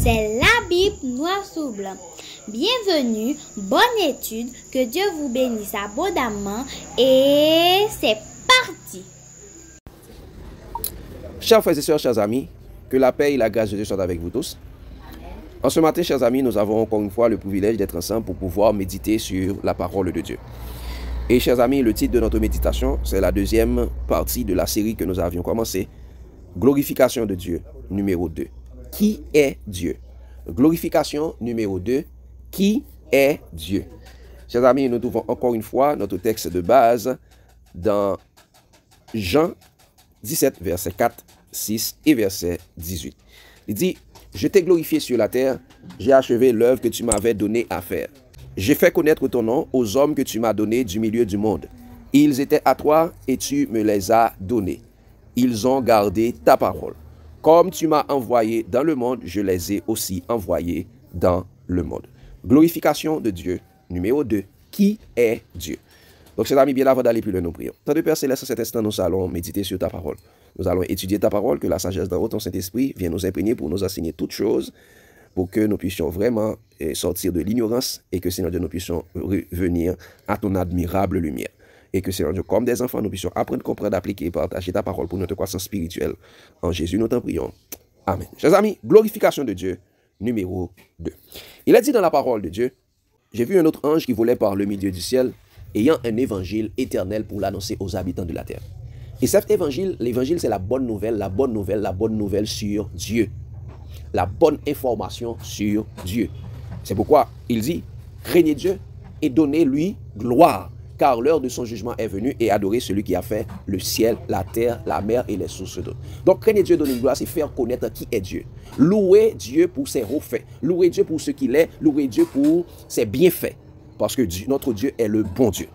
C'est la Bible noir sur blanc. Bienvenue, bonne étude, que Dieu vous bénisse abondamment et c'est parti. Chers frères et sœurs, chers amis, que la paix et la grâce de Dieu soient avec vous tous. En ce matin, chers amis, nous avons encore une fois le privilège d'être ensemble pour pouvoir méditer sur la parole de Dieu. Et chers amis, le titre de notre méditation, c'est la deuxième partie de la série que nous avions commencé. Glorification de Dieu, numéro 2. Qui est Dieu? Glorification numéro 2. Qui est Dieu? Chers amis, nous trouvons encore une fois notre texte de base dans Jean 17, verset 4, 6 et verset 18. Il dit, « Je t'ai glorifié sur la terre, j'ai achevé l'œuvre que tu m'avais donnée à faire. J'ai fait connaître ton nom aux hommes que tu m'as donnés du milieu du monde. Ils étaient à toi et tu me les as donnés. Ils ont gardé ta parole. Comme tu m'as envoyé dans le monde, je les ai aussi envoyés dans le monde. » Glorification de Dieu, numéro 2. Qui est Dieu? Donc, chers amis, bien avant d'aller plus loin, nous prions. Tant de Père Céleste, en cet instant, nous allons méditer sur ta parole. Nous allons étudier ta parole, que la sagesse d'en haut, ton Saint-Esprit, vienne nous imprégner pour nous enseigner toutes choses, pour que nous puissions vraiment sortir de l'ignorance et que, Seigneur Dieu, nous puissions revenir à ton admirable lumière. Et que, Seigneur Dieu, comme des enfants, nous puissions apprendre, comprendre, appliquer et partager ta parole pour notre croissance spirituelle. En Jésus, nous t'en prions. Amen. Chers amis, glorification de Dieu, numéro 2. Il a dit dans la parole de Dieu, j'ai vu un autre ange qui volait par le milieu du ciel, ayant un évangile éternel pour l'annoncer aux habitants de la terre. Et cet évangile, l'évangile, c'est la bonne nouvelle sur Dieu. La bonne information sur Dieu. C'est pourquoi il dit, craignez Dieu et donnez-lui gloire, car l'heure de son jugement est venue, et adorez celui qui a fait le ciel, la terre, la mer et les sources d'eau. Donc, craignez Dieu, donnez-lui gloire, c'est faire connaître qui est Dieu. Louez Dieu pour ses hauts faits. Louez Dieu pour ce qu'il est. Louez Dieu pour ses bienfaits. Parce que notre Dieu est le bon Dieu.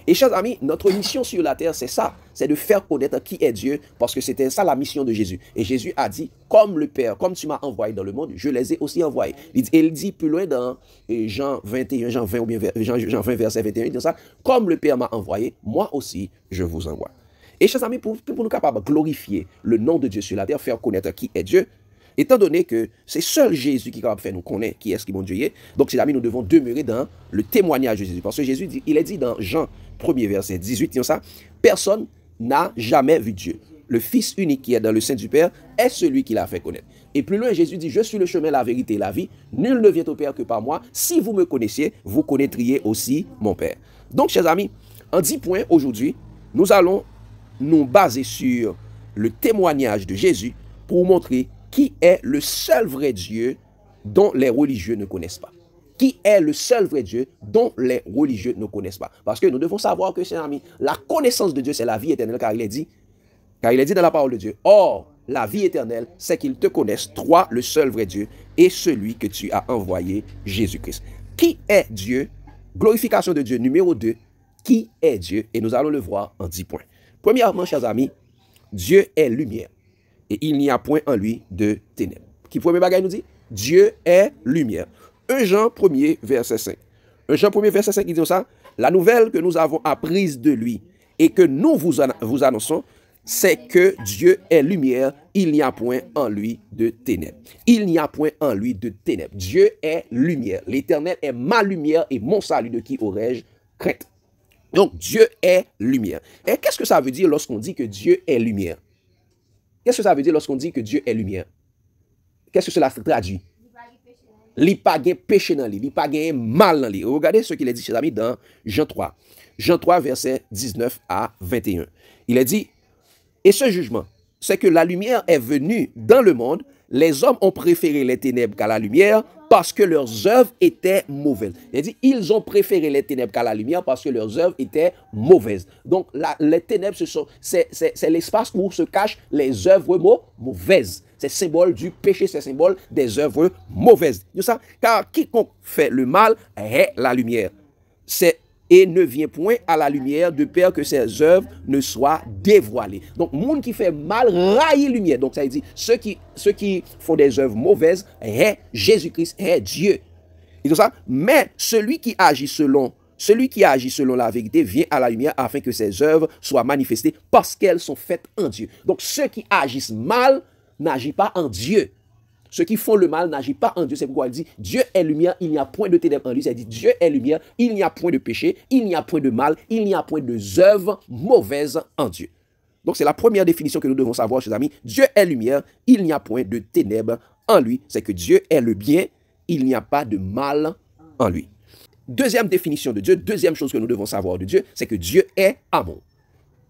Et chers amis, notre mission sur la terre, c'est ça. C'est de faire connaître qui est Dieu, parce que c'était ça la mission de Jésus. Et Jésus a dit, comme le Père, comme tu m'as envoyé dans le monde, je les ai aussi envoyés. Et il dit plus loin dans Jean 21, Jean 20, ou bien Jean 20, verset 21, il dit ça, comme le Père m'a envoyé, moi aussi, je vous envoie. Et chers amis, pour nous capables de glorifier le nom de Dieu sur la terre, faire connaître qui est Dieu, étant donné que c'est seul Jésus qui est capable de faire nous connaître qui est-ce qui bon Dieu est, donc chers amis, nous devons demeurer dans le témoignage de Jésus. Parce que Jésus dit, il est dit dans Jean 1er verset 18, disons ça, personne n'a jamais vu Dieu. Le Fils unique qui est dans le sein du Père est celui qui l'a fait connaître. Et plus loin, Jésus dit, je suis le chemin, la vérité et la vie. Nul ne vient au Père que par moi. Si vous me connaissiez, vous connaîtriez aussi mon Père. Donc, chers amis, en 10 points aujourd'hui, nous allons nous baser sur le témoignage de Jésus pour montrer qui est le seul vrai Dieu dont les religieux ne connaissent pas. Qui est le seul vrai Dieu dont les religieux ne connaissent pas. Parce que nous devons savoir que, chers amis, la connaissance de Dieu, c'est la vie éternelle, car il est dit dans la parole de Dieu, or, la vie éternelle, c'est qu'ils te connaissent, toi, le seul vrai Dieu, et celui que tu as envoyé, Jésus-Christ. Qui est Dieu? Glorification de Dieu, numéro 2. Qui est Dieu? Et nous allons le voir en 10 points. Premièrement, chers amis, Dieu est lumière, et il n'y a point en lui de ténèbres. Qui premier bagage nous dit? Dieu est lumière. 1 Jean 1er, verset 5. 1 Jean 1er, verset 5, il dit ça. La nouvelle que nous avons apprise de lui et que nous vous annonçons, c'est que Dieu est lumière, il n'y a point en lui de ténèbres. Il n'y a point en lui de ténèbres. Dieu est lumière. L'Éternel est ma lumière et mon salut, de qui aurais-je crainte? Donc, Dieu est lumière. Et qu'est-ce que ça veut dire lorsqu'on dit que Dieu est lumière? Qu'est-ce que ça veut dire lorsqu'on dit que Dieu est lumière? Qu'est-ce que cela traduit? Il n'y a pas de péché dans lui, il n'y a pas de mal dans lui. Regardez ce qu'il a dit, chers amis, dans Jean 3. Jean 3, verset 19 à 21. Il a dit, et ce jugement, c'est que la lumière est venue dans le monde, les hommes ont préféré les ténèbres qu'à la lumière parce que leurs œuvres étaient mauvaises. Il a dit, ils ont préféré les ténèbres qu'à la lumière parce que leurs œuvres étaient mauvaises. Donc, les ténèbres, c'est l'espace où se cachent les œuvres mauvaises. C'est symbole du péché, c'est symbole des œuvres mauvaises. Car quiconque fait le mal est la lumière. Et ne vient point à la lumière de peur que ses œuvres ne soient dévoilées. Donc, monde qui fait mal raille lumière. Donc, ça veut dire, ceux qui font des œuvres mauvaises est Jésus-Christ, est Dieu. Et tout ça. Mais celui qui agit selon la vérité vient à la lumière afin que ses œuvres soient manifestées parce qu'elles sont faites en Dieu. Donc, ceux qui agissent mal n'agissent pas en Dieu. Ceux qui font le mal n'agissent pas en Dieu. C'est pourquoi il dit, Dieu est lumière, il n'y a point de ténèbres en lui. C'est-à-dire, Dieu est lumière, il n'y a point de péché, il n'y a point de mal, il n'y a point de œuvres mauvaises en Dieu. Donc, c'est la première définition que nous devons savoir, chers amis. Dieu est lumière, il n'y a point de ténèbres en lui. C'est que Dieu est le bien, il n'y a pas de mal en lui. Deuxième définition de Dieu, deuxième chose que nous devons savoir de Dieu, c'est que Dieu est amour.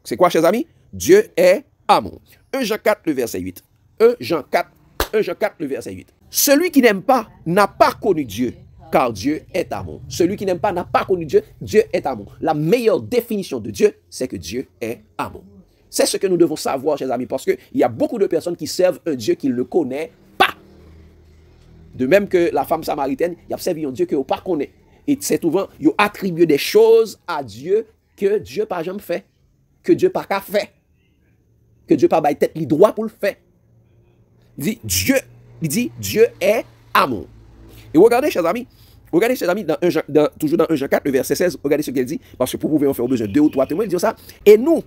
C'est quoi, chers amis? Dieu est amour. 1 Jean 4, le verset 8. 1 Jean 4, le verset 8. Celui qui n'aime pas n'a pas connu Dieu, car Dieu est amour. Celui qui n'aime pas n'a pas connu Dieu, Dieu est amour. La meilleure définition de Dieu, c'est que Dieu est amour. C'est ce que nous devons savoir, chers amis, parce qu'il y a beaucoup de personnes qui servent un Dieu qu'ils ne connaissent pas. De même que la femme samaritaine, il y a servi un Dieu que vous ne connaissez pas. Et c'est souvent, ils attribuent des choses à Dieu que Dieu n'a pas jamais fait. Que Dieu n'a pas fait. Que Dieu n'a pas tête le droit pour le faire. Il dit Dieu est amour. Et regardez, chers amis, toujours dans 1 Jean 4, le verset 16, regardez ce qu'il dit, parce que pour pouvoir en faire besoin de 2 ou 3 témoins, il dit ça. Et nous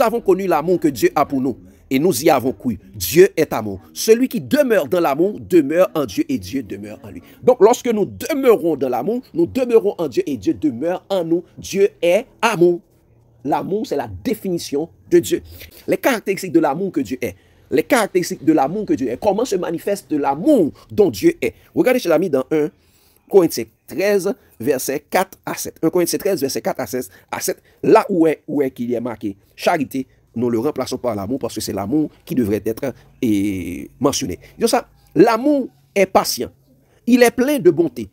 avons connu l'amour que Dieu a pour nous, et nous y avons cru. Dieu est amour. Celui qui demeure dans l'amour demeure en Dieu, et Dieu demeure en lui. Donc, lorsque nous demeurons dans l'amour, nous demeurons en Dieu, et Dieu demeure en nous. Dieu est amour. L'amour, c'est la définition de Dieu. Les caractéristiques de l'amour que Dieu est. Les caractéristiques de l'amour que Dieu est. Comment se manifeste l'amour dont Dieu est. Regardez, chers amis, dans 1 Corinthiens 13, verset 4 à 7. 1 Corinthiens 13, verset 4 à 7. Là où est qu'il y a marqué charité, nous le remplaçons par l'amour parce que c'est l'amour qui devrait être mentionné. Donc ça, l'amour est patient. Il est plein de bonté.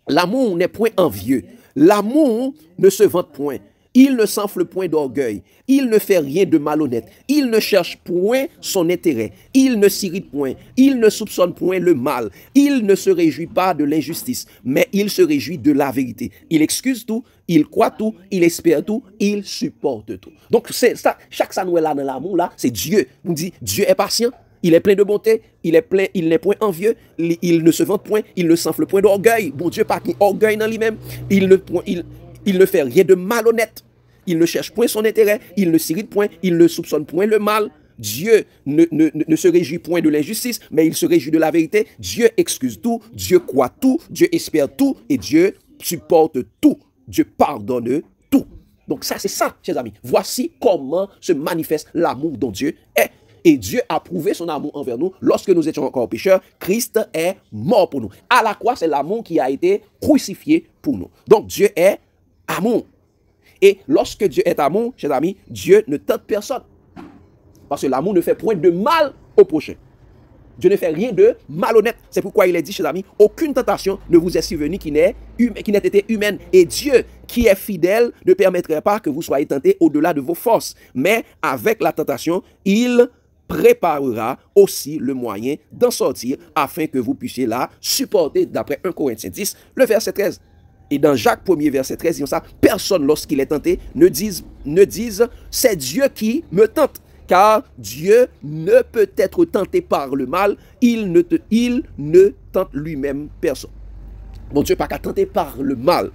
L'amour n'est point envieux. L'amour ne se vante point. Il ne s'enfle point d'orgueil. Il ne fait rien de malhonnête. Il ne cherche point son intérêt. Il ne s'irrite point. Il ne soupçonne point le mal. Il ne se réjouit pas de l'injustice, mais il se réjouit de la vérité. Il excuse tout, il croit tout, il espère tout, il supporte tout. Donc, c'est ça, chaque ça nous est là dans l'amour, là, c'est Dieu. On dit, Dieu est patient. Il est plein de bonté, il n'est point envieux, il ne se vante point, il ne s'enfle point d'orgueil. Bon Dieu, pas qu'il orgueil dans lui-même. Il ne fait rien de malhonnête. Il ne cherche point son intérêt. Il ne s'irrite point. Il ne soupçonne point le mal. Dieu ne se réjouit point de l'injustice, mais il se réjouit de la vérité. Dieu excuse tout. Dieu croit tout. Dieu espère tout. Et Dieu supporte tout. Dieu pardonne tout. Donc ça, c'est ça, chers amis. Voici comment se manifeste l'amour dont Dieu est. Et Dieu a prouvé son amour envers nous. Lorsque nous étions encore pécheurs, Christ est mort pour nous. À la croix, c'est l'amour qui a été crucifié pour nous. Donc Dieu est amour. Et lorsque Dieu est amour, chers amis, Dieu ne tente personne. Parce que l'amour ne fait point de mal au prochain. Dieu ne fait rien de malhonnête. C'est pourquoi il est dit, chers amis, aucune tentation ne vous est survenue qui n'ait été humaine. Et Dieu, qui est fidèle, ne permettrait pas que vous soyez tentés au-delà de vos forces. Mais avec la tentation, il préparera aussi le moyen d'en sortir afin que vous puissiez la supporter, d'après 1 Corinthiens 10, le verset 13. Et dans Jacques 1er, verset 13, il dit ça, personne lorsqu'il est tenté ne dise c'est Dieu qui me tente. Car Dieu ne peut être tenté par le mal, il ne tente lui-même personne. Bon Dieu n'est pas tenté par le mal.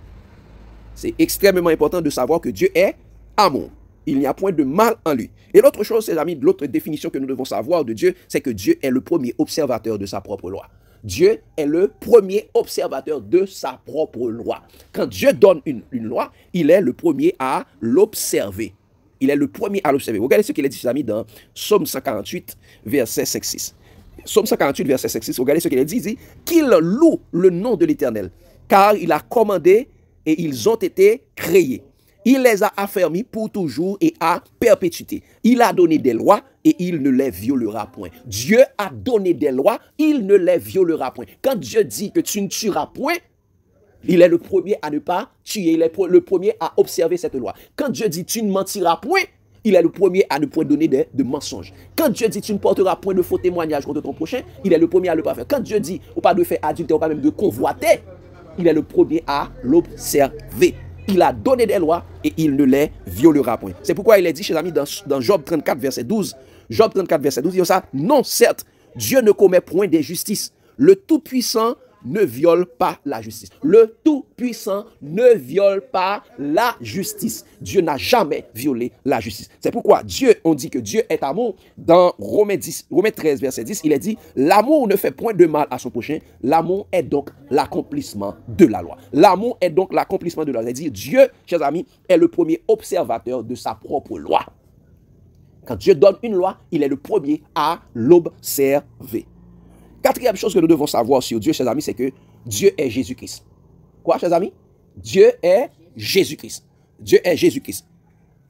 C'est extrêmement important de savoir que Dieu est amour. Il n'y a point de mal en lui. Et l'autre chose, c'est amis, l'autre définition que nous devons savoir de Dieu, c'est que Dieu est le premier observateur de sa propre loi. Dieu est le premier observateur de sa propre loi. Quand Dieu donne une loi, il est le premier à l'observer. Il est le premier à l'observer. Regardez ce qu'il a dit, amis, dans Psaume 148, verset 5-6. Psaume 148, verset 5-6, regardez ce qu'il a dit. Il dit qu'il loue le nom de l'Éternel, car il a commandé et ils ont été créés. Il les a affermis pour toujours et à perpétuité. Il a donné des lois et il ne les violera point. Dieu a donné des lois, il ne les violera point. Quand Dieu dit que tu ne tueras point, il est le premier à ne pas tuer. Il est le premier à observer cette loi. Quand Dieu dit tu ne mentiras point, il est le premier à ne point donner de mensonges. Quand Dieu dit tu ne porteras point de faux témoignages contre ton prochain, il est le premier à ne pas faire. Quand Dieu dit ou pas de faire adultère ou pas même de convoiter, il est le premier à l'observer. Il a donné des lois et il ne les violera point. C'est pourquoi il est dit, chers amis, dans Job 34, verset 12, Job 34, verset 12, il dit ça, non, certes, Dieu ne commet point d'injustice. Le Tout-Puissant ne viole pas la justice. Le Tout-Puissant ne viole pas la justice. Dieu n'a jamais violé la justice. C'est pourquoi Dieu, on dit que Dieu est amour. Dans Romains 13, verset 10, il est dit, l'amour ne fait point de mal à son prochain. L'amour est donc l'accomplissement de la loi. L'amour est donc l'accomplissement de la loi. C'est-à-dire, Dieu, chers amis, est le premier observateur de sa propre loi. Quand Dieu donne une loi, il est le premier à l'observer. Quatrième chose que nous devons savoir sur Dieu, chers amis, c'est que Dieu est Jésus-Christ. Quoi, chers amis? Dieu est Jésus-Christ. Dieu est Jésus-Christ.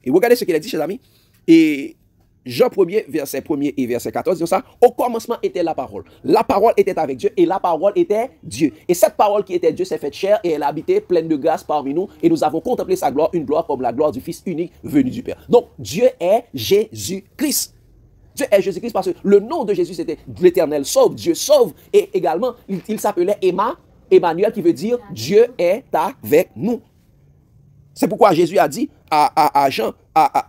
Et regardez ce qu'il a dit, chers amis. Et Jean 1er, verset 1er et verset 14, dit ça. Au commencement était la parole. La parole était avec Dieu et la parole était Dieu. Et cette parole qui était Dieu s'est faite chair et elle habitait pleine de grâce parmi nous. Et nous avons contemplé sa gloire, une gloire comme la gloire du Fils unique venu du Père. Donc, Dieu est Jésus-Christ. Dieu est Jésus-Christ parce que le nom de Jésus c'était l'Éternel sauve, Dieu sauve. Et également, il s'appelait Emmanuel qui veut dire Dieu est avec nous. C'est pourquoi Jésus a dit à Jean,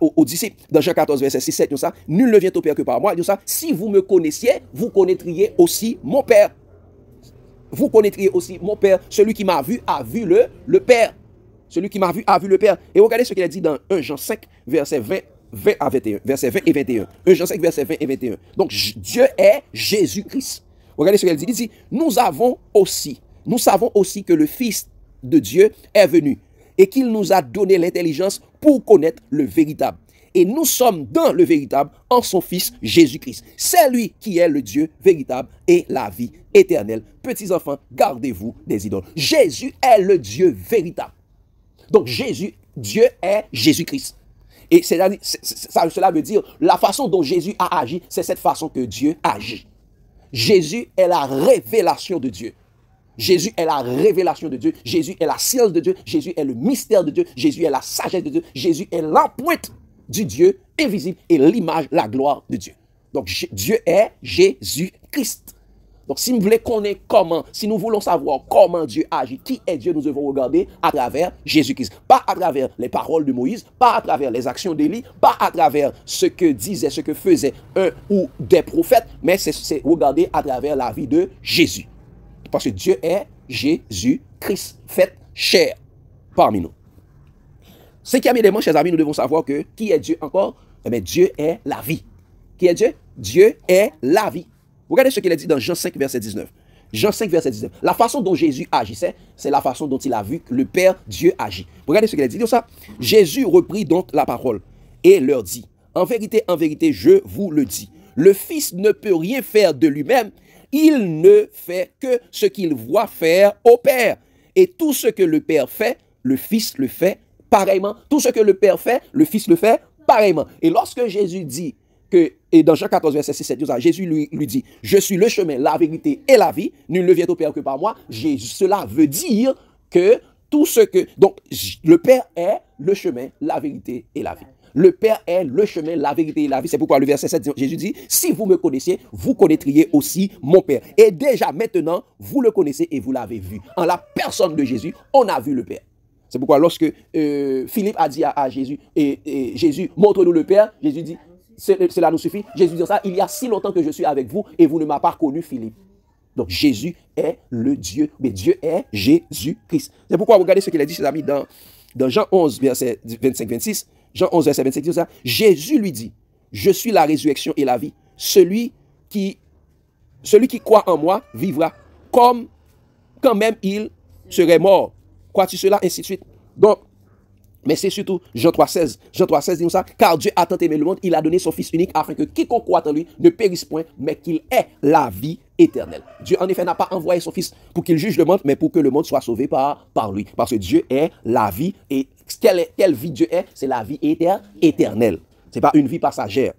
aux disciples, dans Jean 14, verset 6, 7, ça, nul ne vient au Père que par moi. Ça, si vous me connaissiez, vous connaîtriez aussi mon Père. Vous connaîtriez aussi mon Père. Celui qui m'a vu a vu le Père. Celui qui m'a vu a vu le Père. Et regardez ce qu'il a dit dans 1 Jean 5, verset 20 à 21. Verset 20 et 21. 1 Jean 5, verset 20 et 21. Donc, Dieu est Jésus-Christ. Regardez ce qu'il dit. Il dit, nous savons aussi que le Fils de Dieu est venu et qu'il nous a donné l'intelligence pour connaître le véritable. Et nous sommes dans le véritable en son Fils Jésus-Christ. C'est lui qui est le Dieu véritable et la vie éternelle. Petits enfants, gardez-vous des idoles. Jésus est le Dieu véritable. Donc Dieu est Jésus-Christ. Et cela veut dire la façon dont Jésus a agi, c'est cette façon que Dieu agit. Jésus est la révélation de Dieu. Jésus est la révélation de Dieu. Jésus est la science de Dieu. Jésus est le mystère de Dieu. Jésus est la sagesse de Dieu. Jésus est l'empreinte du Dieu invisible et l'image, la gloire de Dieu. Donc Dieu est Jésus-Christ. Donc si nous voulons connaître comment, si nous voulons savoir comment Dieu agit, qui est Dieu, nous devons regarder à travers Jésus-Christ. Pas à travers les paroles de Moïse, pas à travers les actions d'Élie, pas à travers ce que disaient, ce que faisaient un ou des prophètes, mais c'est regarder à travers la vie de Jésus. Parce que Dieu est Jésus-Christ, fait chair parmi nous. Cinquième élément, chers amis, nous devons savoir que qui est Dieu encore? Eh bien, Dieu est la vie. Qui est Dieu? Dieu est la vie. Regardez ce qu'il a dit dans Jean 5, verset 19. Jean 5, verset 19. La façon dont Jésus agissait, c'est la façon dont il a vu que le Père Dieu agit. Regardez ce qu'il a dit. Ça. Jésus reprit donc la parole et leur dit, en vérité, je vous le dis, le Fils ne peut rien faire de lui-même, il ne fait que ce qu'il voit faire au Père. Et tout ce que le Père fait, le Fils le fait pareillement. Tout ce que le Père fait, le Fils le fait pareillement. Et lorsque Jésus dit que, et dans Jean 14, verset 6, 7, Jésus lui dit, je suis le chemin, la vérité et la vie, nul ne vient au Père que par moi. Cela veut dire que tout ce que, donc le Père est le chemin, la vérité et la vie. Le Père est le chemin, la vérité et la vie. C'est pourquoi le verset 7, Jésus dit, si vous me connaissiez, vous connaîtriez aussi mon Père. Et déjà maintenant, vous le connaissez et vous l'avez vu. En la personne de Jésus, on a vu le Père. C'est pourquoi lorsque Philippe a dit à Jésus, et Jésus, montre-nous le Père, Jésus dit, cela nous suffit. Jésus dit ça, il y a si longtemps que je suis avec vous et vous ne m'avez pas connu, Philippe. Donc Jésus est le Dieu, mais Dieu est Jésus-Christ. C'est pourquoi regardez ce qu'il a dit, chers amis, dans Jean 11, verset 25-26. Jean 11, verset 25, dit ça. Jésus lui dit, je suis la résurrection et la vie. Celui qui croit en moi vivra comme quand même il serait mort. Crois-tu cela? Ainsi de suite. Donc, mais c'est surtout Jean 3,16. Jean 3,16 dit ça. Car Dieu a tant aimé le monde, il a donné son Fils unique afin que quiconque croit en lui ne périsse point, mais qu'il ait la vie éternelle. Dieu, en effet, n'a pas envoyé son Fils pour qu'il juge le monde, mais pour que le monde soit sauvé par lui. Parce que Dieu est la vie. Et quelle vie Dieu est? C'est la vie éternelle. Ce n'est pas une vie passagère.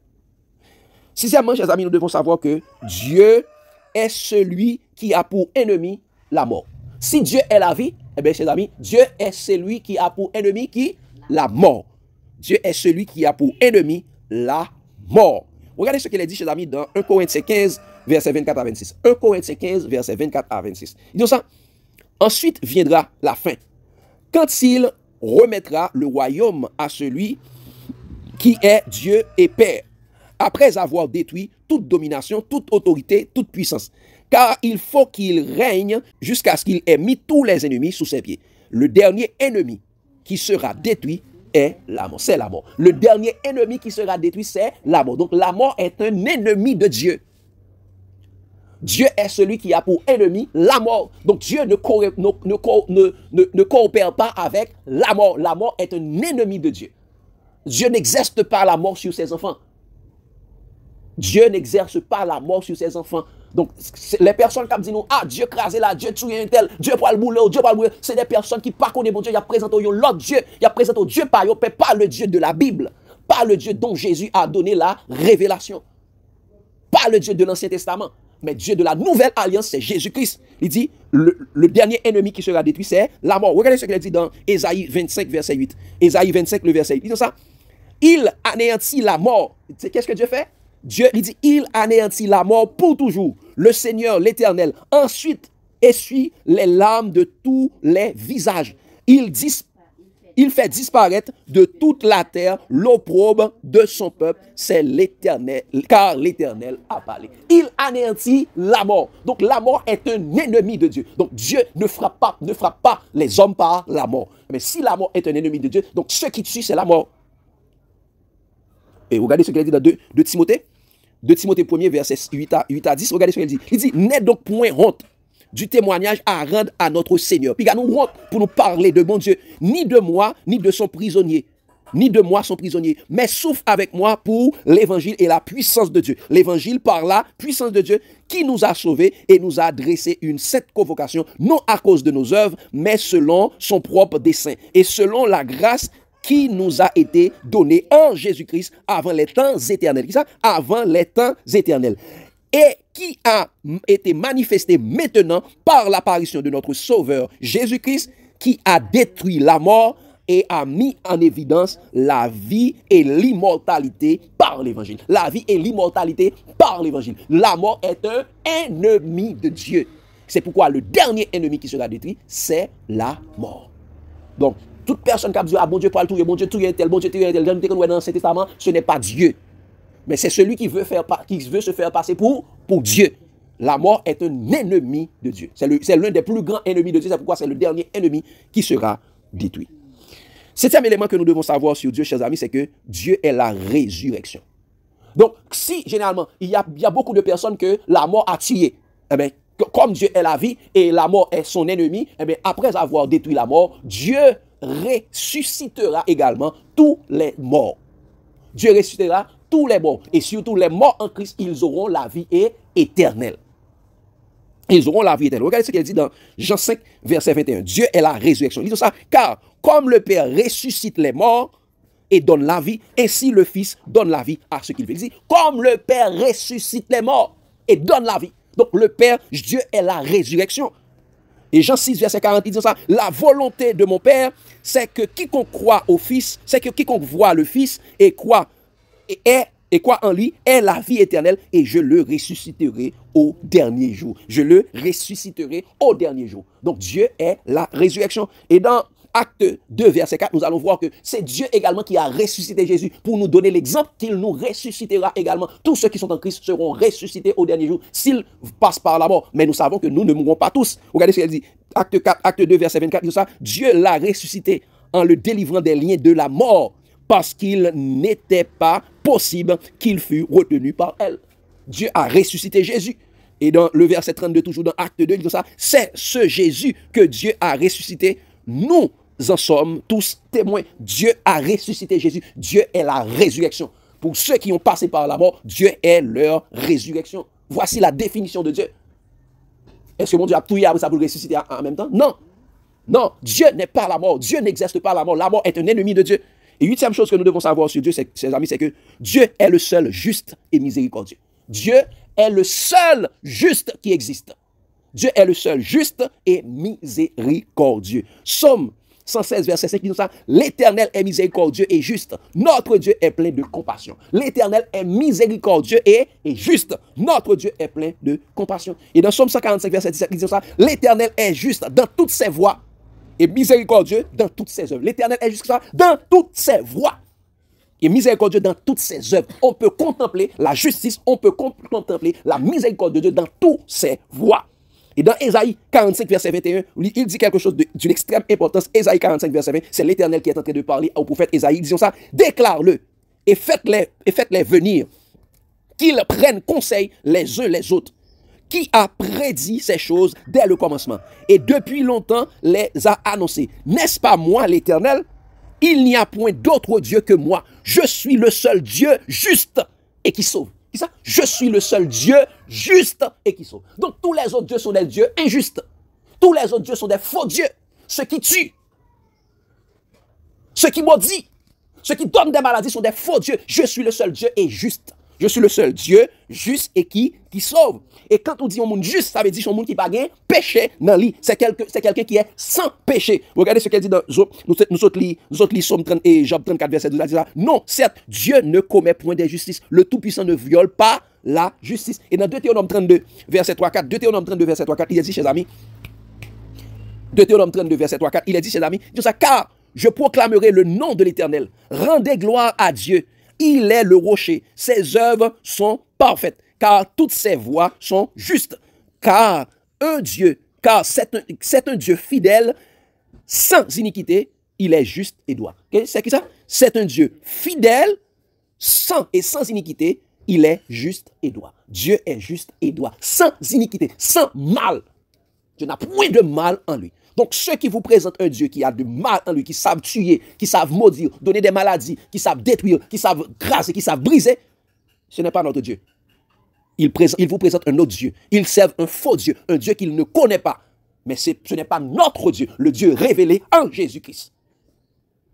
Sixièmement, chers amis, nous devons savoir que Dieu est celui qui a pour ennemi la mort. Si Dieu est la vie, eh bien, chers amis, Dieu est celui qui a pour ennemi la mort. Dieu est celui qui a pour ennemi la mort. Regardez ce qu'il a dit, chers amis, dans 1 Corinthiens 15, verset 24 à 26. 1 Corinthiens 15, verset 24 à 26. Il dit ça. Ensuite viendra la fin, quand il remettra le royaume à celui qui est Dieu et Père, après avoir détruit toute domination, toute autorité, toute puissance. car il faut qu'il règne jusqu'à ce qu'il ait mis tous les ennemis sous ses pieds. Le dernier ennemi qui sera détruit est la mort. C'est la mort. Le dernier ennemi qui sera détruit, c'est la mort. Donc la mort est un ennemi de Dieu. Dieu est celui qui a pour ennemi la mort. Donc Dieu ne coopère pas avec la mort. La mort est un ennemi de Dieu. Dieu n'exerce pas la mort sur ses enfants. Dieu n'exerce pas la mort sur ses enfants. Donc, les personnes qui disent nous, ah, Dieu crasé là, Dieu tué un tel, Dieu pour le boulot, Dieu pour le boulot, c'est des personnes qui pas connaissent bon Dieu, ils présentent l'autre Dieu, ils présentent Dieu pas le Dieu de la Bible, pas le Dieu dont Jésus a donné la révélation, pas le Dieu de l'Ancien Testament, mais Dieu de la Nouvelle Alliance, c'est Jésus-Christ. Il dit, le dernier ennemi qui sera détruit, c'est la mort. Regardez ce qu'il dit dans Ésaïe 25, verset 8. Ésaïe 25, le verset 8. Il dit ça. Il anéantit la mort. Qu'est-ce que Dieu fait? Dieu, il dit, il anéantit la mort pour toujours. Le Seigneur, l'Éternel, ensuite essuie les larmes de tous les visages. Il fait disparaître de toute la terre l'opprobre de son peuple. C'est l'Éternel, car l'Éternel a parlé. Il anéantit la mort. Donc la mort est un ennemi de Dieu. Donc Dieu ne frappe pas les hommes par la mort. Mais si la mort est un ennemi de Dieu, donc ce qui tue, c'est la mort. Et regardez ce qu'il a dit dans 2 Timothée. 2 Timothée 1er, verset 8 à 10. Regardez ce qu'il dit. Il dit, n'aie donc point honte du témoignage à rendre à notre Seigneur. Puis il y a nous honte pour nous parler de bon Dieu, ni de moi, ni de son prisonnier. Ni de moi, son prisonnier. Mais souffre avec moi pour l'évangile et la puissance de Dieu. L'évangile par la puissance de Dieu qui nous a sauvés et nous a adressé une sainte convocation, non à cause de nos œuvres, mais selon son propre dessein et selon la grâce qui nous a été donné en Jésus-Christ avant les temps éternels. Qui ça? Avant les temps éternels. Et qui a été manifesté maintenant par l'apparition de notre Sauveur Jésus-Christ, qui a détruit la mort et a mis en évidence la vie et l'immortalité par l'évangile. La vie et l'immortalité par l'évangile. La mort est un ennemi de Dieu. C'est pourquoi le dernier ennemi qui sera détruit, c'est la mort. Donc, toute personne qui a dit, ah bon Dieu parle tout, bon Dieu tout est tel, bon Dieu tout est tel, dans l'Ancien Testament, ce n'est pas Dieu. Mais c'est celui qui veut se faire passer pour Dieu. La mort est un ennemi de Dieu. C'est l'un des plus grands ennemis de Dieu. C'est pourquoi c'est le dernier ennemi qui sera détruit. Septième élément que nous devons savoir sur Dieu, chers amis, c'est que Dieu est la résurrection. Donc, si généralement, il y a beaucoup de personnes que la mort a tué, eh bien, comme Dieu est la vie et la mort est son ennemi, eh bien, après avoir détruit la mort, Dieu ressuscitera également tous les morts. Dieu ressuscitera tous les morts. Et surtout les morts en Christ, ils auront la vie éternelle. Ils auront la vie éternelle. Regardez ce qu'il dit dans Jean 5, verset 21. Dieu est la résurrection. Il dit ça, car comme le Père ressuscite les morts et donne la vie, ainsi le Fils donne la vie à ceux qu'il veut. Il dit, comme le Père ressuscite les morts et donne la vie. Donc le Père, Dieu est la résurrection. Et Jean 6, verset 40, il dit ça, la volonté de mon Père, c'est que quiconque croit au Fils, c'est que quiconque voit le Fils et croit en lui est la vie éternelle, et je le ressusciterai au dernier jour. Je le ressusciterai au dernier jour. Donc Dieu est la résurrection. Et dans Acte 2, verset 4, nous allons voir que c'est Dieu également qui a ressuscité Jésus pour nous donner l'exemple qu'il nous ressuscitera également. Tous ceux qui sont en Christ seront ressuscités au dernier jour s'ils passent par la mort. Mais nous savons que nous ne mourrons pas tous. Regardez ce qu'elle dit. Acte 2, verset 24, dit ça. Dieu l'a ressuscité en le délivrant des liens de la mort parce qu'il n'était pas possible qu'il fût retenu par elle. Dieu a ressuscité Jésus. Et dans le verset 32, toujours dans Acte 2, il dit ça. C'est ce Jésus que Dieu a ressuscité. Nous en sommes tous témoins. Dieu a ressuscité Jésus. Dieu est la résurrection. Pour ceux qui ont passé par la mort, Dieu est leur résurrection. Voici la définition de Dieu. Est-ce que mon Dieu a tué après ça pour le ressusciter en même temps? Non. Non, Dieu n'est pas la mort. Dieu n'existe pas la mort. La mort est un ennemi de Dieu. Et huitième chose que nous devons savoir sur Dieu, chers amis, c'est que Dieu est le seul juste et miséricordieux. Dieu est le seul juste qui existe. Dieu est le seul juste et miséricordieux. Psaume 116, verset 5, dit ça. L'Éternel est miséricordieux et juste. Notre Dieu est plein de compassion. L'Éternel est miséricordieux et juste. Notre Dieu est plein de compassion. Et dans Psaume 145, verset 17, il dit ça. L'Éternel est juste dans toutes ses voies et miséricordieux dans toutes ses œuvres. L'Éternel est juste dans toutes ses voies. Et miséricordieux dans toutes ses œuvres. On peut contempler la justice, on peut contempler la miséricorde de Dieu dans toutes ses voies. Et dans Ésaïe 45, verset 21, il dit quelque chose d'une extrême importance. Ésaïe 45, verset 20, c'est l'Éternel qui est en train de parler au prophète Ésaïe. Disons ça, déclare-le et faites-les venir, qu'ils prennent conseil les uns les autres. Qui a prédit ces choses dès le commencement et depuis longtemps les a annoncées. N'est-ce pas moi l'Éternel? Il n'y a point d'autre Dieu que moi. Je suis le seul Dieu juste et qui sauve. C'est ça? Je suis le seul Dieu juste et qui sauve. Donc tous les autres dieux sont des dieux injustes. Tous les autres dieux sont des faux dieux. Ceux qui tuent, ceux qui maudissent, ceux qui donnent des maladies sont des faux dieux. Je suis le seul Dieu et juste. Je suis le seul Dieu juste et qui sauve. Et quand on dit un monde juste, ça veut dire un monde qui n'a pas de péché dans lui. C'est quelqu'un qui est sans péché. Regardez ce qu'elle dit dans nous autres lis Somme 30 et Job 34, verset 12. Elle dit ça. Non, certes, Dieu ne commet point d'injustice. Le Tout-Puissant ne viole pas la justice. Et dans Deutéronome 32, verset 3-4, Deutéronome 32, verset 3-4, il a dit, chers amis, Deutéronome 32, verset 3-4, il a dit, chers amis, il dit ça, car je proclamerai le nom de l'Éternel. Rendez gloire à Dieu. Il est le rocher. Ses œuvres sont parfaites, car toutes ses voies sont justes. Car c'est un Dieu fidèle, sans iniquité, il est juste et droit. Okay? C'est qui ça? C'est un Dieu fidèle, sans iniquité, il est juste et droit. Dieu est juste et droit, sans iniquité, sans mal. Dieu n'a point de mal en lui. Donc, ceux qui vous présentent un Dieu qui a du mal en lui, qui savent tuer, qui savent maudire, donner des maladies, qui savent détruire, qui savent grasser, qui savent briser, ce n'est pas notre Dieu. Il vous présente un autre Dieu. Ils servent un faux Dieu, un Dieu qu'ils ne connaissent pas. Mais ce n'est pas notre Dieu, le Dieu révélé en Jésus-Christ.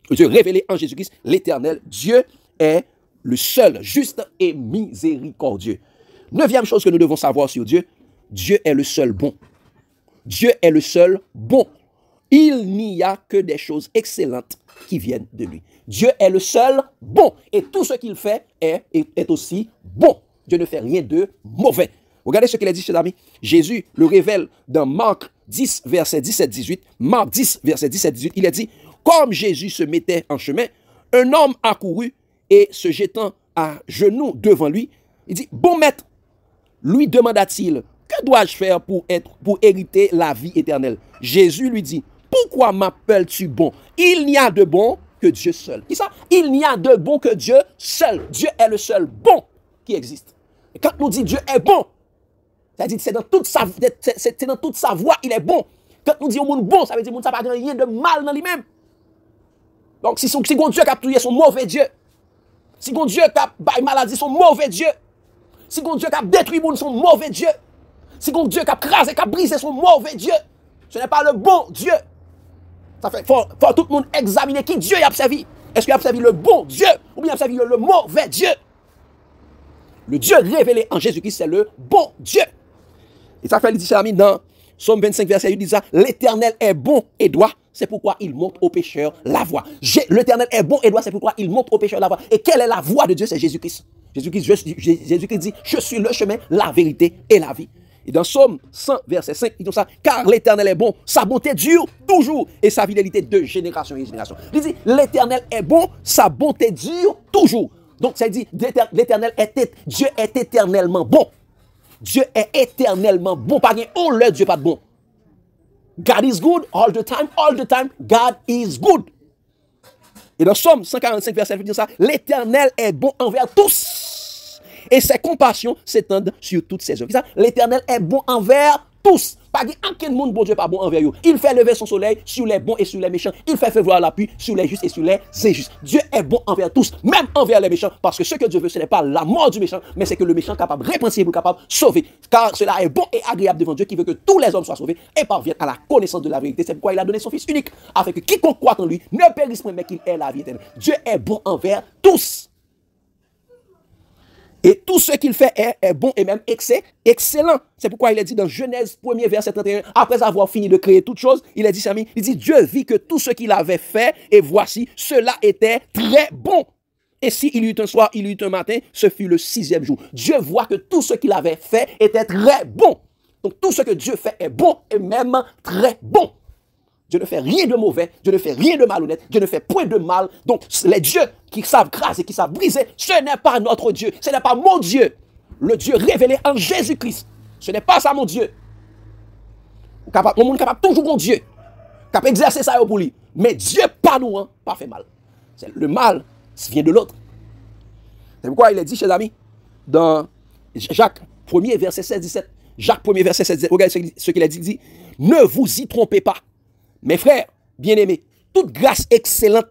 Le Dieu révélé en Jésus-Christ, l'Éternel. Dieu est le seul juste et miséricordieux. Neuvième chose que nous devons savoir sur Dieu, Dieu est le seul bon. Dieu est le seul bon. Il n'y a que des choses excellentes qui viennent de lui. Dieu est le seul bon. Et tout ce qu'il fait est aussi bon. Dieu ne fait rien de mauvais. Regardez ce qu'il a dit, chers amis. Jésus le révèle dans Marc 10, verset 17-18. Marc 10, verset 17-18. Il a dit, comme Jésus se mettait en chemin, un homme accourut et se jetant à genoux devant lui, il dit, bon maître, lui demanda-t-il, que dois-je faire pour hériter la vie éternelle? Jésus lui dit, pourquoi m'appelles-tu bon? Il n'y a de bon que Dieu seul. Qui ça? Il n'y a de bon que Dieu seul. Dieu est le seul bon qui existe. Et quand nous dit Dieu est bon, c'est-à-dire c'est dans toute sa voie, il est bon. Quand nous disons monde bon, ça veut dire que ça n'a pas rien de mal dans lui-même. Donc si Dieu qui a tué son mauvais Dieu, si Dieu qui a baillé maladie, son mauvais Dieu, si Dieu qui a détruit monde, son mauvais Dieu, si Dieu qui a crasé, qui a brisé son mauvais Dieu, ce n'est pas le bon Dieu. Ça fait, faut tout le monde examiner qui Dieu a servi. Est-ce qu'il a servi le bon Dieu ou bien il a servi le mauvais Dieu? Le Dieu révélé en Jésus-Christ, c'est le bon Dieu. Et ça fait, il dit, chers amis, dans Somme 25, verset 8, il dit ça, l'Éternel est bon et droit, c'est pourquoi il montre aux pécheurs la voie. L'Éternel est bon et droit, c'est pourquoi il montre aux pécheurs la voie. Et quelle est la voie de Dieu? C'est Jésus-Christ. Jésus-Christ dit, je suis le chemin, la vérité et la vie. Et dans Somme 100, verset 5, il dit ça, car l'Éternel est bon, sa bonté dure toujours, et sa fidélité de génération en génération. Il dit, l'Éternel est bon, sa bonté dure toujours. Donc, ça dit, Dieu est éternellement bon. Dieu est éternellement bon. Pas le Dieu pas de bon. God is good all the time, God is good. Et dans Somme 145, verset 8, il dit ça, l'Éternel est bon envers tous. Et ses compassions s'étendent sur toutes ses œuvres. L'Éternel est bon envers tous. Pas aucun monde, bon Dieu, pas bon envers eux. Il fait lever son soleil sur les bons et sur les méchants. Il fait voir la pluie sur les justes et sur les injustes. Dieu est bon envers tous, même envers les méchants. Parce que ce que Dieu veut, ce n'est pas la mort du méchant, mais c'est que le méchant est capable de repentir, capable de sauver. Car cela est bon et agréable devant Dieu qui veut que tous les hommes soient sauvés et parviennent à la connaissance de la vérité. C'est pourquoi il a donné son Fils unique, afin que quiconque croit en lui ne périsse point, mais qu'il ait la vie éternelle. Dieu est bon envers tous. Et tout ce qu'il fait est bon et même excellent. C'est pourquoi il a dit dans Genèse 1er verset 31, après avoir fini de créer toutes choses, il a dit, il dit, Dieu vit que tout ce qu'il avait fait, et voici, cela était très bon. Et s'il y eut un soir, il y eut un matin, ce fut le 6e jour. Dieu voit que tout ce qu'il avait fait était très bon. Donc tout ce que Dieu fait est bon et même très bon. Dieu ne fait rien de mauvais, Dieu ne fait rien de malhonnête, Dieu ne fait point de mal. Donc, les dieux qui savent grâce et qui savent briser, ce n'est pas notre Dieu, ce n'est pas mon Dieu. Le Dieu révélé en Jésus-Christ. Ce n'est pas ça mon Dieu. Mon monde capable toujours mon Dieu. Capable exercer ça pour lui. Mais Dieu, pas nous, hein, pas fait mal. Le mal vient de l'autre. C'est pourquoi il est dit, chers amis, dans Jacques 1er, verset 16-17. Jacques 1er, verset 16-17. Regardez ce qu'il a dit. Il dit, ne vous y trompez pas. Mes frères, bien-aimés, toute grâce excellente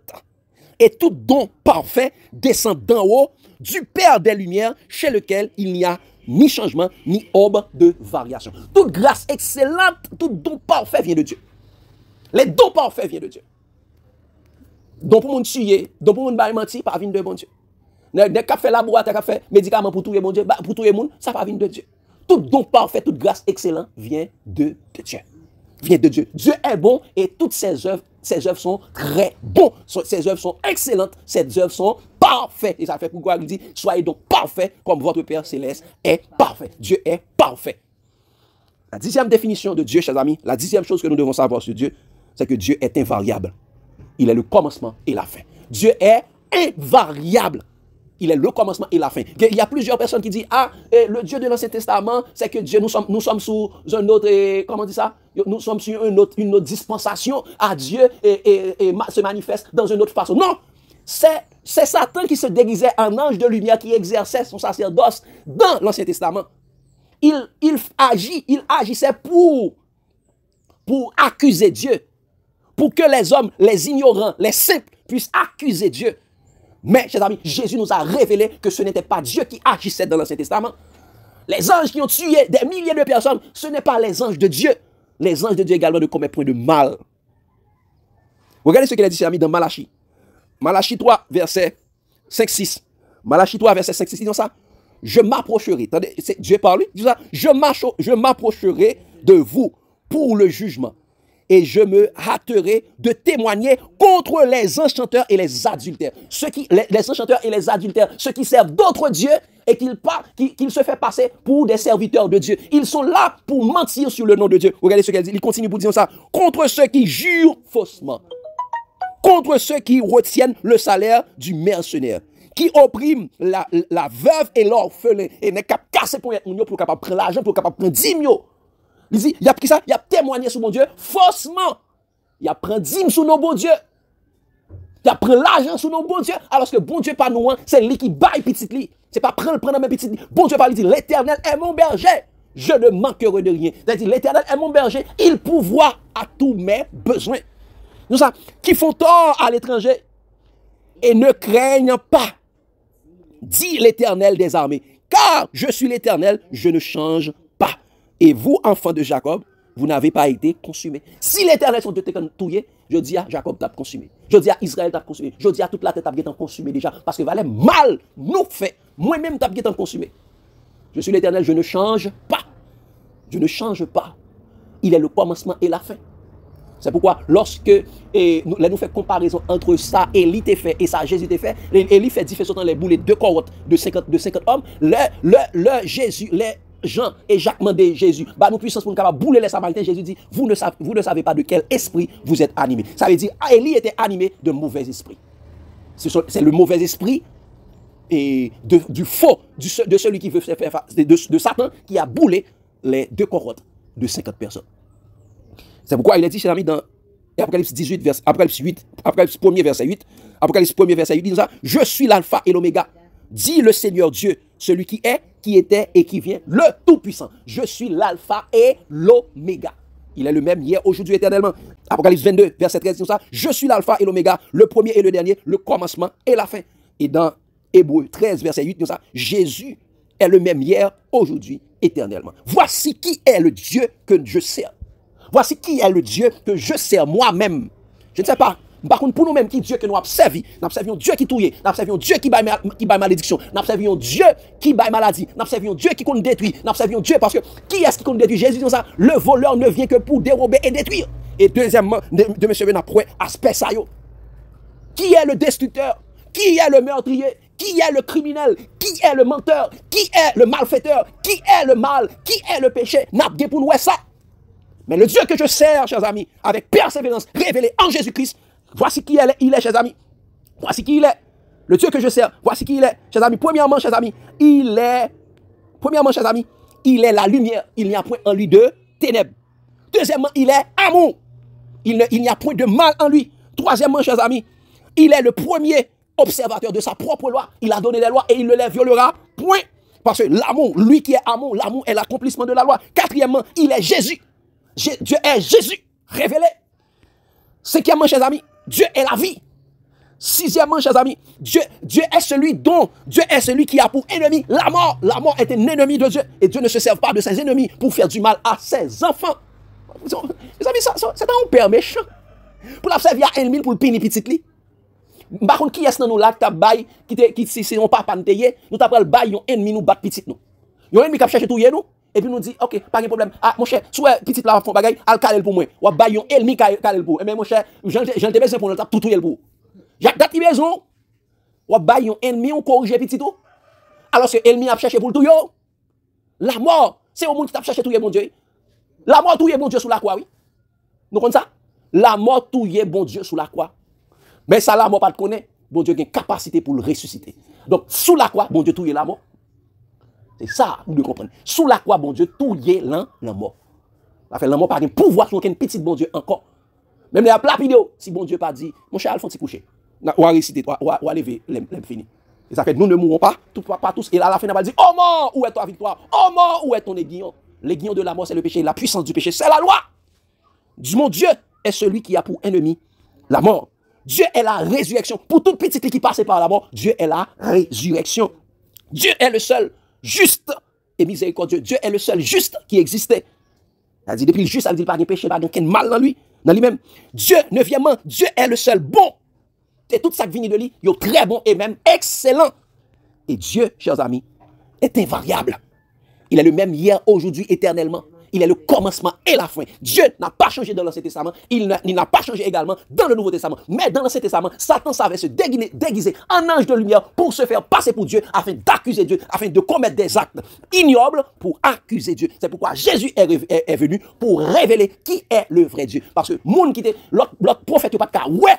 et tout don parfait descend d'en haut du Père des Lumières, chez lequel il n'y a ni changement, ni ombre de variation. Toute grâce excellente, tout don parfait vient de Dieu. Les dons parfaits viennent de Dieu. Donc pour mon tuer, donc pour mon mentir, pas venir de bon Dieu. Dès qu'on fait laboratoire, qu'on fait médicaments pour tuer mon Dieu, pour tuer mon, ça pas venir de Dieu. Tout don parfait, toute grâce excellente vient de Dieu. Vient de Dieu. Dieu est bon et toutes ses œuvres sont très bonnes. Ses œuvres sont excellentes, ses œuvres sont parfaites. Et ça fait pourquoi il dit, soyez donc parfaits comme votre Père Céleste est parfait. Dieu est parfait. La 10e définition de Dieu, chers amis, la 10e chose que nous devons savoir sur Dieu, c'est que Dieu est invariable. Il est le commencement et la fin. Dieu est invariable. Il est le commencement et la fin. Il y a plusieurs personnes qui disent, ah, le Dieu de l'Ancien Testament, c'est que Dieu, nous sommes sous un autre, comment on dit ça? Nous sommes sur une autre dispensation à Dieu et se manifeste dans une autre façon. Non! C'est Satan qui se déguisait en ange de lumière qui exerçait son sacerdoce dans l'Ancien Testament. Il agissait pour accuser Dieu. Pour que les hommes, les ignorants, les simples puissent accuser Dieu. Mais, chers amis, Jésus nous a révélé que ce n'était pas Dieu qui agissait dans l'Ancien Testament. Les anges qui ont tué des milliers de personnes, ce n'est pas les anges de Dieu. Les anges de Dieu également ne commettent point de mal. Regardez ce qu'il a dit, chers amis, dans Malachie. Malachie 3, verset 5-6. Malachie 3, verset 5-6, dit ça. Je m'approcherai. Attendez, Dieu parle, il dit ça. Je m'approcherai de vous pour le jugement. Et je me hâterai de témoigner contre les enchanteurs et les adultères. Les enchanteurs et les adultères, ceux qui servent d'autres dieux et qu'ils se font passer pour des serviteurs de Dieu. Ils sont là pour mentir sur le nom de Dieu. Regardez ce qu'il dit. Il continue pour dire ça. Contre ceux qui jurent faussement. Contre ceux qui retiennent le salaire du mercenaire. Qui oppriment la veuve et l'orphelin. Et n'est qu'à casser pour capable prendre l'argent, pour capable prendre 10 000. Il dit, il a pris ça, il a témoigné sur mon Dieu faussement. Il a pris 10 sur nos bons dieux. Il a pris l'argent sur nos bons dieux. Alors que bon Dieu pas nous, c'est lui qui baille petit lit. C'est pas prendre mes petits. Bon Dieu pas lui dit, l'Éternel est mon berger. Je ne manquerai de rien. Il dit, l'Éternel est mon berger. Il pourvoit à tous mes besoins. Nous ça, qui font tort à l'étranger et ne craignent pas, dit l'Éternel des armées. Car je suis l'Éternel, je ne change pas. Et vous, enfants de Jacob, vous n'avez pas été consumés. Si l'Éternel sont de touillés, je dis à Jacob t'a consumé. Je dis à Israël t'a consumé. Je dis à toute la tête t'a consumé déjà. Parce que valait mal nous fait. Moi-même t'a consumé. Je suis l'Éternel, je ne change pas. Je ne change pas. Il est le commencement et la fin. C'est pourquoi lorsque nous fait comparaison entre ça, Élie t'a fait et ça, Jésus t'a fait, Élie fait différence dans les boulets de cohortes de 50 hommes. Jésus, Jean et Jacques mandaient Jésus, bah nous puissance pour nous capable bouler les Samaritains. Jésus dit, vous ne savez pas de quel esprit vous êtes animés. Ça veut dire, Élie était animé de mauvais esprits. C'est le mauvais esprit et du faux, de celui qui veut faire face, de Satan qui a boulé les deux cohortes de 50 personnes. C'est pourquoi il est dit, chers amis, dans Apocalypse 18, Apocalypse 1er, verset 8, Apocalypse 1er, verset 8, il dit ça, je suis l'alpha et l'oméga, dit le Seigneur Dieu, celui qui est, qui était et qui vient, le Tout-Puissant. Je suis l'alpha et l'oméga. Il est le même hier, aujourd'hui, éternellement. Apocalypse 22, verset 13, dit ça, je suis l'alpha et l'oméga, le premier et le dernier, le commencement et la fin. Et dans Hébreux 13, verset 8, dit ça, Jésus est le même hier, aujourd'hui, éternellement. Voici qui est le Dieu que je sers. Voici qui est le Dieu que je sers moi-même. Je ne sais pas. Par contre, pour nous-mêmes, qui Dieu que nous avons servi, nous avons servi Dieu qui touille, nous avons servi Dieu qui baille malédiction, nous avons servi Dieu qui baille maladie, nous avons servi Dieu qui compte détruire, nous avons servi Dieu parce que qui est-ce qui compte détruire? Jésus dit ça, le voleur ne vient que pour dérober et détruire. Et deuxièmement, de monsieur Benapoué, aspect ça yo. Qui est le destructeur? Qui est le meurtrier? Qui est le criminel? Qui est le menteur? Qui est le malfaiteur? Qui est le mal? Qui est le péché? N'a pas pour nous ça. Mais le Dieu que je sers, chers amis, avec persévérance, révélé en Jésus-Christ, voici qui il est, chers amis. Voici qui il est. Le Dieu que je sers, voici qui il est, chers amis. Premièrement, chers amis, il est la lumière. Il n'y a point en lui de ténèbres. Deuxièmement, il est amour. Il n'y a point de mal en lui. Troisièmement, chers amis, il est le premier observateur de sa propre loi. Il a donné des lois et il ne les violera point. Parce que l'amour, lui qui est amour, l'amour est l'accomplissement de la loi. Quatrièmement, il est Jésus. Dieu est Jésus révélé. Cinquièmement, chers amis, Dieu est la vie. Sixièmement, chers amis, Dieu est celui qui a pour ennemi la mort. La mort est un ennemi de Dieu. Et Dieu ne se sert pas de ses ennemis pour faire du mal à ses enfants. Les amis, c'est un père méchant. Pour la servir à ennemi pour le pini petit li. Par contre, qui est-ce dans nous là qui t'a bail, qui c'est on papa nous tayé, nous t'a pral bail yon ennemi nous bat petit nous. Yon ennemi qui cherche touyer nous et puis nous dit OK, pas de problème. Ah mon cher, soit petit là font bagay, al calel pour moi. Ou bail yon ennemi calel pour. Mais mon cher, j'en te besoin pour nous t'a tout touyer pour. Jacques dat besoin. Ou bail yon ennemi on corriger petit tout. Alors que ennemi a cherché pour le touyer. La mort, c'est au monde qui t'a cherché touyer mon Dieu. La mort touyer bon Dieu sous la croix, oui. Nous connaissons ça? La mort touyer bon Dieu sous la croix. Mais ça, la mort pas de connaître. Bon Dieu a une capacité pour le ressusciter. Donc, sous la croix, bon Dieu touyer la mort. C'est ça, nous devons comprendre. Sous la croix, bon Dieu touyer la mort. Ça fait la mort pas de pouvoir sur un petit bon Dieu encore. Même les plat vidéo, si bon Dieu pas dit, mon cher Alphonse, coucher. Ou à réciter, ou à lever, l'aime fini. Et ça fait nous ne mourrons pas, pas tous. Et là, à la fin, on va dire, oh mort, où est ta victoire? Oh mort, où est ton aiguillon? L'aiguillon de la mort, c'est le péché. La puissance du péché, c'est la loi. Mon Dieu est celui qui a pour ennemi la mort. Dieu est la résurrection. Pour toute petite qui passe par la mort, Dieu est la résurrection. Dieu est le seul juste et miséricordieux. Dieu est le seul juste qui existait. C'est-à-dire, depuis le juste, ça veut dire pas de péché, pas de mal dans lui, dans lui-même. Dieu, neuvièmement, Dieu est le seul bon. Et tout ça qui vient de lui, il est très bon et même excellent. Et Dieu, chers amis, est invariable. Il est le même hier, aujourd'hui, éternellement. Il est le commencement et la fin. Dieu n'a pas changé dans l'Ancien Testament. Il n'a pas changé également dans le Nouveau Testament. Mais dans l'Ancien Testament, Satan savait se déguiser en ange de lumière pour se faire passer pour Dieu, afin d'accuser Dieu, afin de commettre des actes ignobles pour accuser Dieu. C'est pourquoi Jésus est venu pour révéler qui est le vrai Dieu. Parce que monde qui était l'autre prophète, pas de cas, ouais,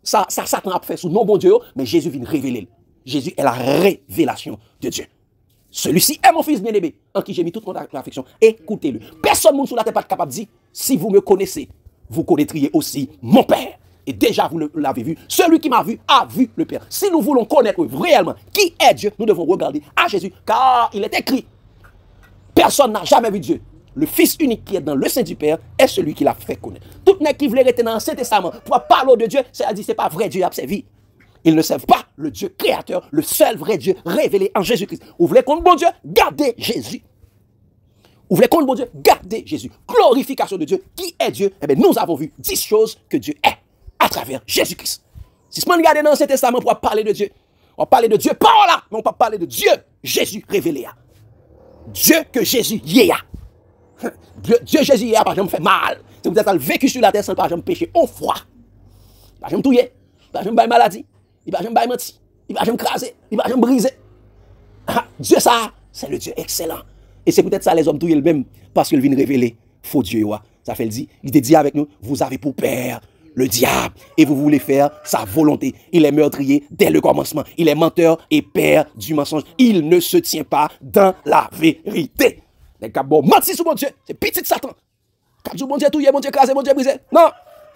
ça Satan a fait sous non bon Dieu, mais Jésus vient révéler. Jésus est la révélation de Dieu. Celui-ci est mon fils bien-aimé, en qui j'ai mis toute mon affection. Écoutez-le. Personne sous la terre n'est pas capable de dire, si vous me connaissez, vous connaîtriez aussi mon Père. Et déjà, vous l'avez vu. Celui qui m'a vu a vu le Père. Si nous voulons connaître réellement qui est Dieu, nous devons regarder à Jésus, car il est écrit, personne n'a jamais vu Dieu. Le Fils unique qui est dans le sein du Père est celui qui l'a fait connaître. Tout le monde qui voulait rester dans l'Ancien Testament pour parler de Dieu, c'est-à-dire c'est pas vrai Dieu a servi. Ils ne servent pas le Dieu créateur, le seul vrai Dieu révélé en Jésus-Christ. Vous voulez qu'on bon Dieu? Gardez Jésus. Vous voulez qu'on bon Dieu? Gardez Jésus. Glorification de Dieu. Qui est Dieu? Eh bien, nous avons vu 10 choses que Dieu est à travers Jésus-Christ. Si ce qu'on regarde dans l'Ancien Testament pour parler de Dieu, on va parler de Dieu par là, mais on va parler de Dieu, Jésus révélé. Dieu que Jésus y est. Dieu Jésus y est, par exemple, fait mal. Si vous êtes vécu sur la terre sans par exemple péché au froid, par exemple touiller, par exemple maladie, il va jamais mentir, il va jamais craser, il va jamais briser. Ah, Dieu ça, c'est le Dieu excellent. Et c'est peut-être ça les hommes tout le même parce qu'il vient révéler faux Dieu. Ça fait le dit, il te dit avec nous, vous avez pour père le diable et vous voulez faire sa volonté. Il est meurtrier dès le commencement. Il est menteur et père du mensonge. Il ne se tient pas dans la vérité. Les gars, bon, mentir sur mon Dieu, c'est petit Satan. Quand mon Dieu touillé, mon Dieu crasé, mon Dieu brisé. Non,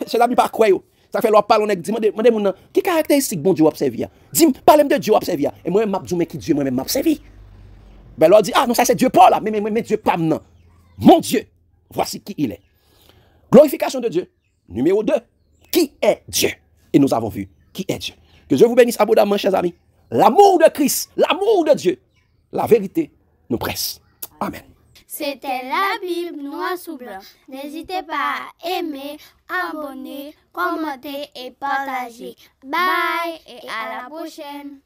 c'est la pas croire. Ça fait leur parler, on dit, demandez-moi, qui caractéristique bon Dieu observe? Dis, parlez-moi de Dieu observe. Et moi-même, je dis, qui Dieu, moi-même, m'observe. Ben, leur dit, ah non, ça c'est Dieu pas là, mais Dieu pas non. Mon Dieu, voici qui il est. Glorification de Dieu. Numéro 2, qui est Dieu? Et nous avons vu qui est Dieu. Que Dieu vous bénisse abondamment, chers amis. L'amour de Christ, l'amour de Dieu, la vérité nous presse. Amen. C'était la Bible noir sous blanc. N'hésitez pas à aimer, abonner, commenter et partager. Bye et à la prochaine.